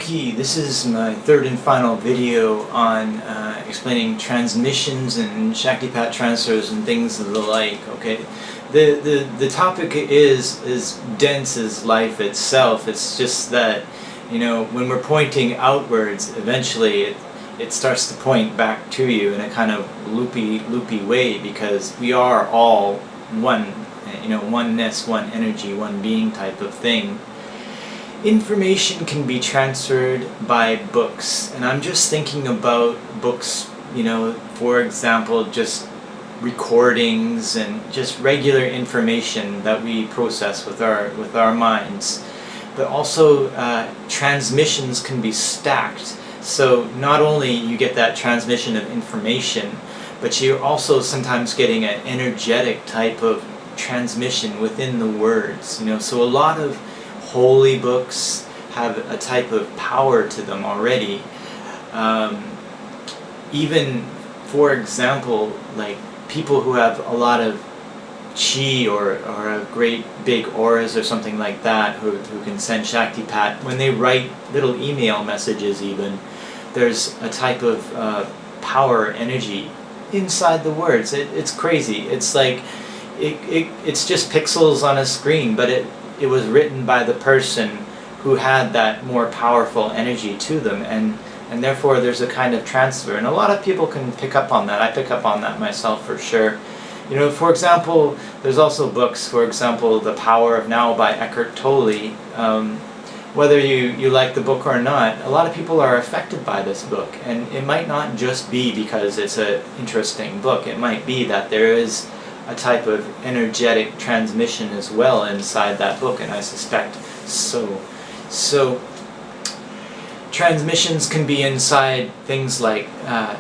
Okay, this is my third and final video on explaining transmissions and Shaktipat transfers and things of the like. Okay, the topic is as dense as life itself. It's just that, you know, when we're pointing outwards, eventually it starts to point back to you in a kind of loopy way, because we are all one, you know, oneness, one energy, one being type of thing. Information can be transferred by books, and I'm just thinking about books, you know, for example, just recordings and just regular information that we process with our minds. But also transmissions can be stacked, so not only you get that transmission of information, but you're also sometimes getting an energetic type of transmission within the words, you know. So a lot of holy books have a type of power to them already. Even, for example, like people who have a lot of chi or a great big auras or something like that, who can send Shaktipat, when they write little email messages even, there's a type of power energy inside the words. It's crazy. It's like it's just pixels on a screen, but it was written by the person who had that more powerful energy to them, and therefore there's a kind of transfer, and a lot of people can pick up on that. I pick up on that myself for sure. You know, for example, there's also books, for example, The Power of Now by Eckhart Tolle. Whether you like the book or not, a lot of people are affected by this book, and it might not just be because it's an interesting book. It might be that there is a type of energetic transmission as well inside that book, and I suspect so. So transmissions can be inside things like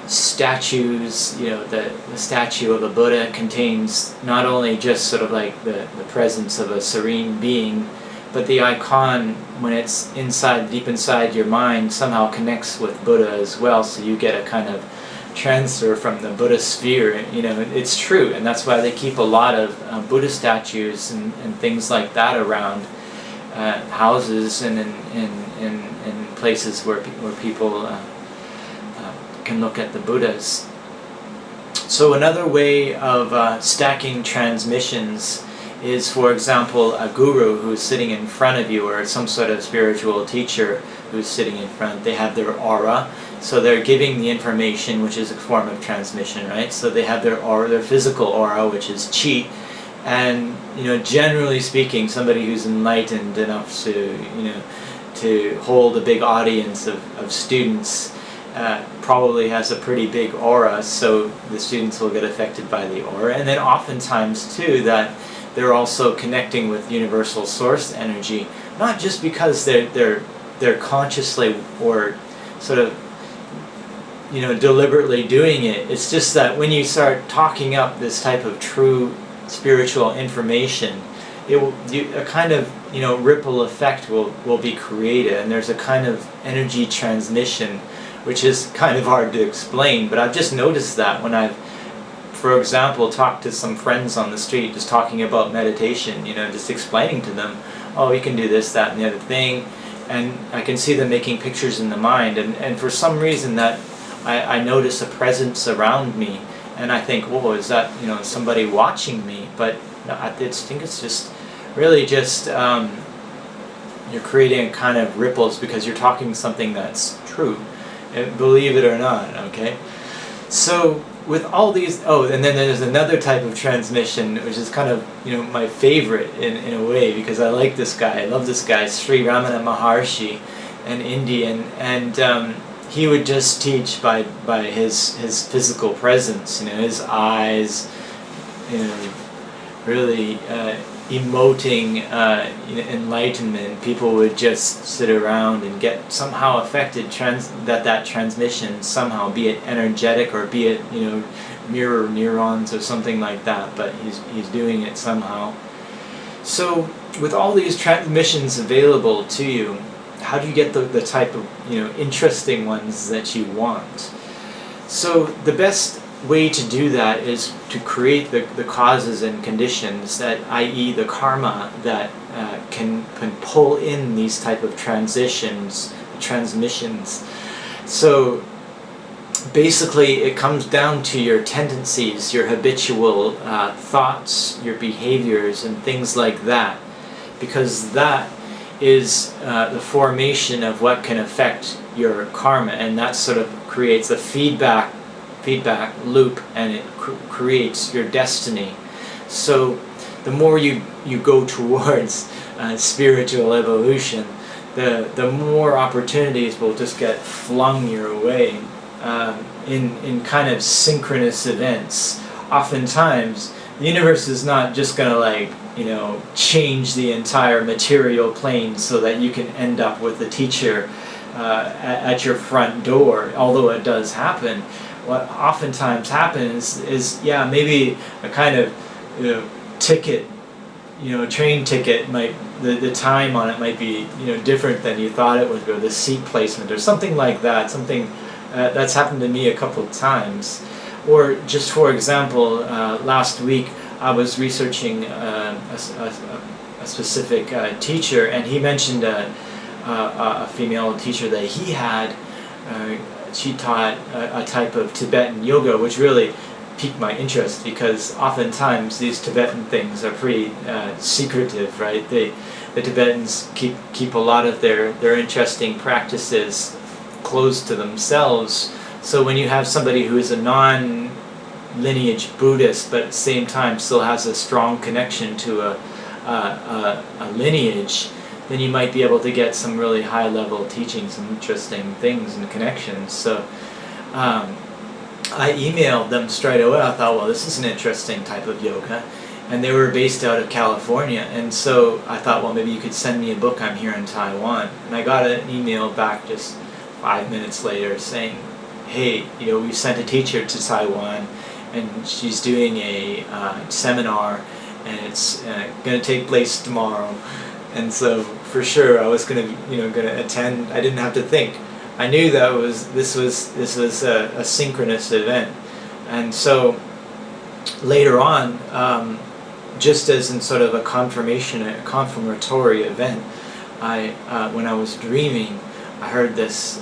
statues. You know, the statue of a Buddha contains not only just sort of like the presence of a serene being, but the icon, when it's inside, deep inside your mind, somehow connects with Buddha as well, so you get a kind of transfer from the Buddha sphere. You know, it's true, and that's why they keep a lot of Buddha statues and things like that around houses and in places where people can look at the Buddhas. So another way of stacking transmissions is, for example, a guru who's sitting in front of you, or some sort of spiritual teacher who's sitting in front. They have their aura, so they're giving the information, which is a form of transmission, right? So they have their aura, their physical aura, which is chi, and, you know, generally speaking, somebody who's enlightened enough to, you know, to hold a big audience of students probably has a pretty big aura, so the students will get affected by the aura. And then oftentimes too, that they're also connecting with universal source energy, not just because they're consciously or sort of, you know, deliberately doing it. It's just that when you start talking up this type of true spiritual information, a kind of, you know, ripple effect will be created, and there's a kind of energy transmission which is kind of hard to explain. But I've just noticed that when I've, for example, talked to some friends on the street, just talking about meditation, you know, just explaining to them, oh, you can do this, that, and the other thing, and I can see them making pictures in the mind, and for some reason that I notice a presence around me, and I think, whoa, is that, you know, somebody watching me? But no, I think it's just really just you're creating a kind of ripples because you're talking something that's true, believe it or not. Okay, so with all these, oh, and then there's another type of transmission, which is kind of, you know, my favorite in a way, because I like this guy. I love this guy, Sri Ramana Maharshi, an Indian, and he would just teach by his physical presence, you know, his eyes, you know, really emoting you know, enlightenment. People would just sit around and get somehow affected that transmission somehow, be it energetic or be it, you know, mirror neurons or something like that, but he's doing it somehow. So with all these transmissions available to you, how do you get the type of, you know, interesting ones that you want? So the best way to do that is to create the causes and conditions, that, i.e. the karma that can pull in these type of transitions, transmissions. So basically it comes down to your tendencies, your habitual thoughts, your behaviors, and things like that, because that is the formation of what can affect your karma, and that sort of creates a feedback loop, and it creates your destiny. So the more you go towards spiritual evolution, the more opportunities will just get flung your way in kind of synchronous events. Oftentimes, the universe is not just going to, like, change the entire material plane so that you can end up with a teacher at your front door, although it does happen. What oftentimes happens is, yeah, maybe a kind of ticket, train ticket might, the time on it might be different than you thought it would, or the seat placement or something like that. Something that's happened to me a couple of times. Or just for example, last week I was researching a specific teacher, and he mentioned a female teacher that he had. She taught a type of Tibetan yoga, which really piqued my interest, because oftentimes these Tibetan things are pretty secretive, right? The Tibetans keep a lot of their interesting practices close to themselves. So when you have somebody who is a non-lineage Buddhist, but at the same time still has a strong connection to a lineage, then you might be able to get some really high-level teachings, some interesting things and connections. So I emailed them straight away. I thought, well, this is an interesting type of yoga. And they were based out of California. And so I thought, well, maybe you could send me a book. I'm here in Taiwan. And I got an email back just 5 minutes later saying, hey, we sent a teacher to Taiwan, and she's doing a seminar, and it's going to take place tomorrow. And so for sure I was going to attend. I didn't have to think. I knew that this was a synchronous event. And so later on, just as in sort of a confirmatory event, when I was dreaming, I heard this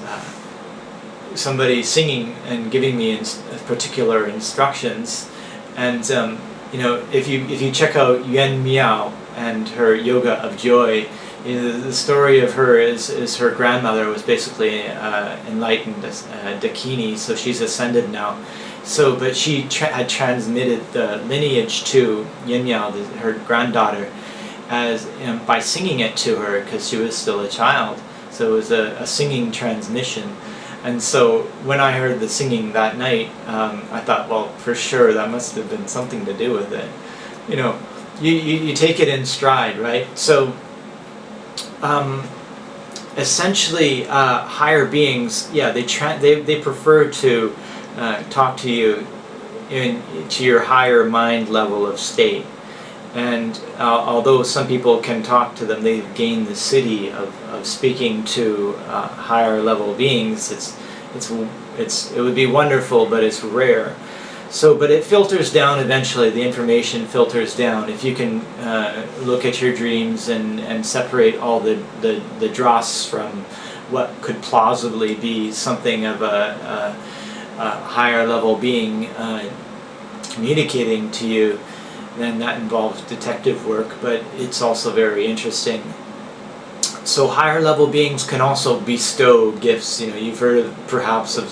somebody singing and giving me particular instructions. And if you check out Yuan Miao and her Yoga of Joy, the story of her is her grandmother was basically enlightened Dakini, so she's ascended now. So, but she had transmitted the lineage to Yin Miao, her granddaughter, by singing it to her, because she was still a child. So it was a singing transmission. And so when I heard the singing that night, I thought, well, for sure that must have been something to do with it. You take it in stride, right? So essentially, higher beings, yeah, they prefer to talk to you to your higher mind level of state. And although some people can talk to them, they've gained the city of speaking to higher level beings. It would be wonderful, but it's rare. So, but it filters down eventually. The information filters down. If you can look at your dreams and separate all the dross from what could plausibly be something of a higher level being communicating to you, then that involves detective work, but it's also very interesting. So higher level beings can also bestow gifts. You've heard perhaps of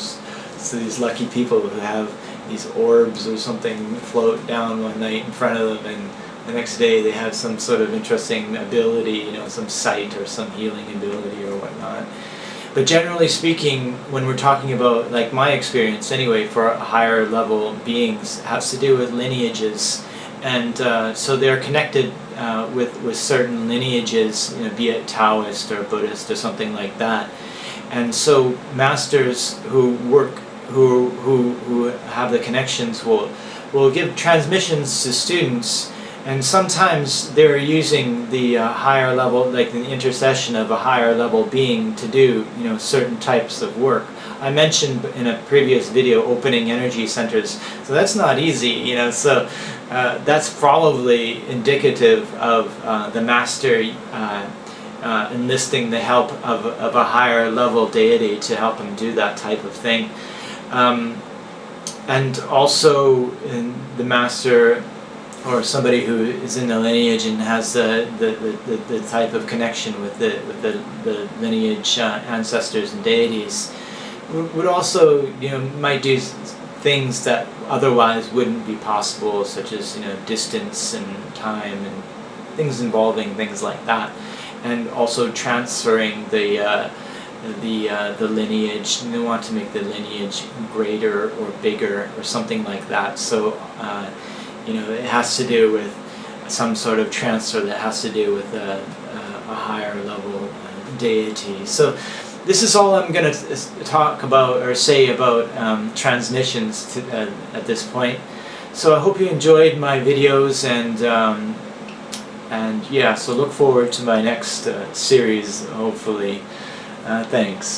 these lucky people who have these orbs or something float down one night in front of them, and the next day they have some sort of interesting ability, some sight or some healing ability or whatnot. But generally speaking, when we're talking about, like my experience anyway, for higher level beings, has to do with lineages. And so they're connected with certain lineages, be it Taoist or Buddhist or something like that. And so masters who work, who have the connections will give transmissions to students, and sometimes they're using the higher level, like the intercession of a higher level being, to do certain types of work. I mentioned in a previous video opening energy centers, so that's not easy, so that's probably indicative of the master enlisting the help of a higher level deity to help him do that type of thing. And also in the master, or somebody who is in the lineage and has the type of connection with the lineage ancestors and deities, would also, might do things that otherwise wouldn't be possible, such as, distance and time and things involving things like that, and also transferring the lineage. They want to make the lineage greater or bigger or something like that. So it has to do with some sort of transfer that has to do with a higher level deity. So this is all I'm going to talk about or say about transmissions at this point. So I hope you enjoyed my videos, and yeah, so look forward to my next series, hopefully. Thanks.